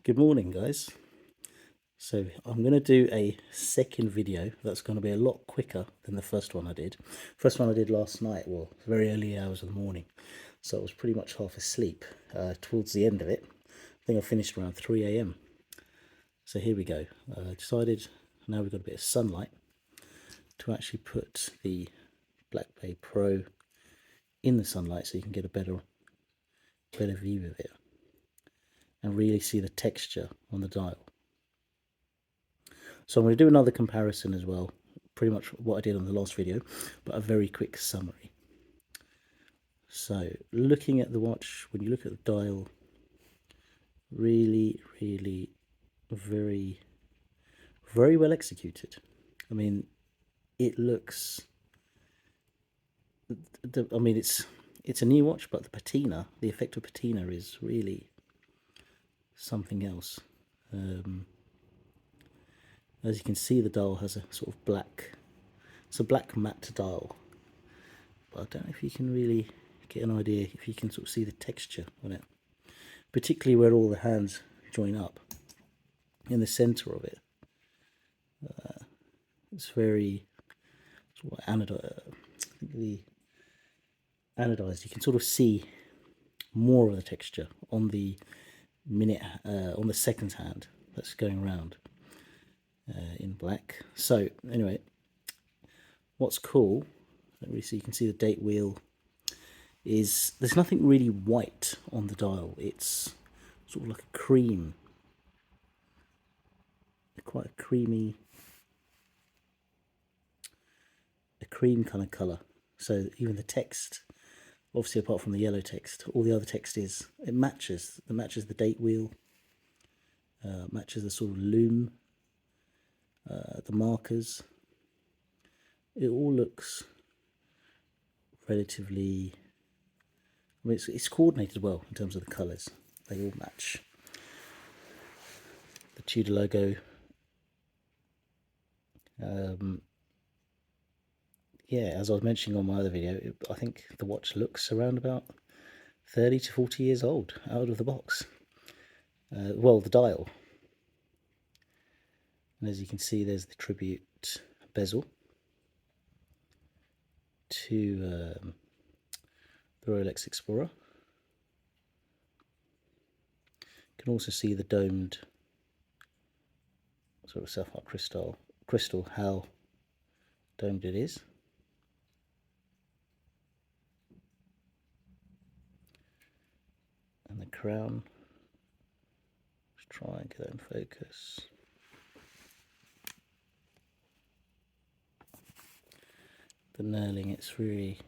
Good morning, guys. So I'm going to do a second video that's going to be a lot quicker than the first one I did. First one I did last night, well, very early hours of the morning, so I was pretty much half asleep towards the end of it. I think I finished around 3 AM. So here we go. Decided now we've got a bit of sunlight to actually put the Black Bay Pro in the sunlight so you can get a better view of it and really see the texture on the dial. So I'm going to do another comparison as well, pretty much what I did on the last video, but a very quick summary. So looking at the watch, when you look at the dial, really very well executed. I mean, it looks, I mean, it's a new watch, but the patina, the effect of patina is really something else. As you can see, the dial has a sort of black, it's a black matte dial, but I don't know if you can really get an idea, if you can sort of see the texture on it, particularly where all the hands join up in the center of it. It's very sort of anodized. You can sort of see more of the texture on the on the second hand that's going around in black. So anyway, what's cool, so you can see the date wheel, is there's nothing really white on the dial. It's sort of like a cream, quite a cream kind of colour. So even the text, obviously apart from the yellow text, all the other text matches the date wheel, matches the sort of loom, the markers. It all looks relatively, I mean, it's coordinated well in terms of the colours. They all match. The Tudor logo. Yeah, as I was mentioning on my other video, I think the watch looks around about 30 to 40 years old out of the box. Well, the dial. And as you can see, there's the tribute bezel to the Rolex Explorer. You can also see the domed sort of sapphire crystal, how domed it is. And the crown, let's try and get that in focus. The knurling, it's very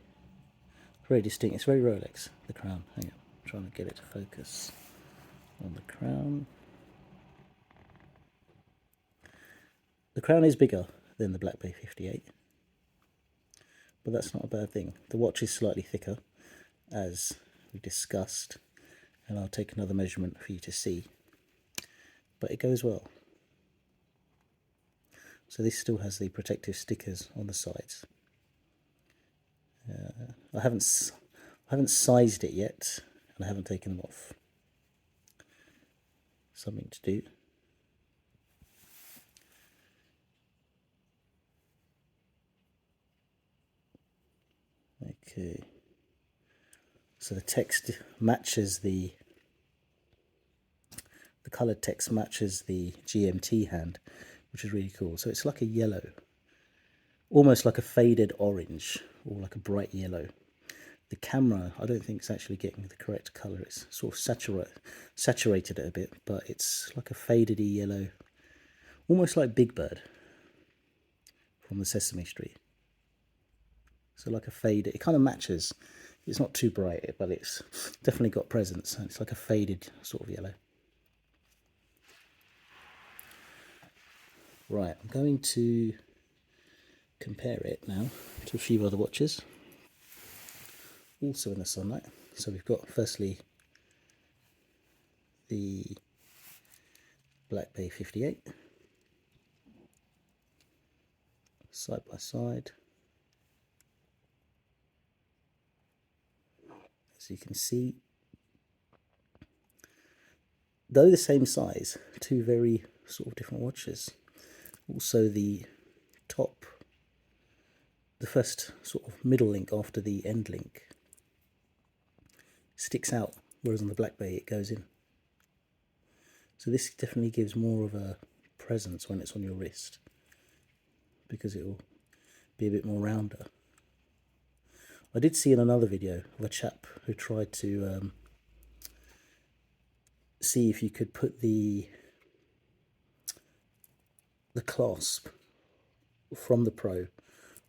distinct. It's very Rolex, the crown. Hang on, I'm trying to get it to focus on the crown. The crown is bigger than the Black Bay 58, but that's not a bad thing. The watch is slightly thicker, as we discussed, and I'll take another measurement for you to see, but it goes well. So this still has the protective stickers on the sides. I haven't sized it yet, and I haven't taken them off. Something to do. Okay. So the text matches the coloured text matches the GMT hand, which is really cool. So it's like a yellow, almost like a faded orange, or like a bright yellow. The camera, I don't think it's actually getting the correct colour. It's sort of saturated it a bit, but it's like a faded yellow, almost like Big Bird from the Sesame Street. So like a faded, it kind of matches. It's not too bright, but it's definitely got presence. And it's like a faded sort of yellow. Right, I'm going to compare it now to a few other watches, also in the sunlight. So we've got firstly the Black Bay 58, side by side. As you can see, though the same size, two very sort of different watches. Also the top, the first sort of middle link after the end link sticks out, whereas on the Black Bay it goes in. So this definitely gives more of a presence when it's on your wrist, because it will be a bit more rounder. I did see in another video of a chap who tried to see if you could put the clasp from the Pro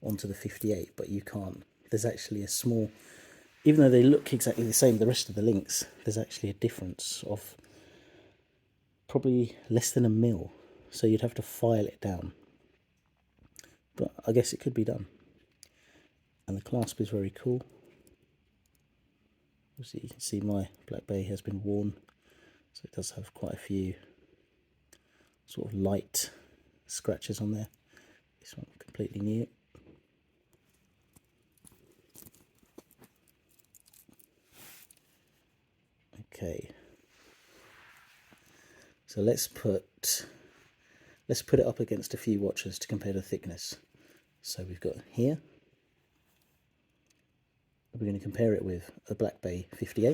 onto the 58, but you can't. There's actually a small, even though they look exactly the same, the rest of the links, there's actually a difference of probably less than a mil, so you'd have to file it down, but I guess it could be done. And the clasp is very cool. Obviously you can see my Black Bay has been worn, so it does have quite a few sort of light scratches on there. This one completely new. Okay, so let's put it up against a few watches to compare the thickness. So we've got here, we're going to compare it with a Black Bay 58.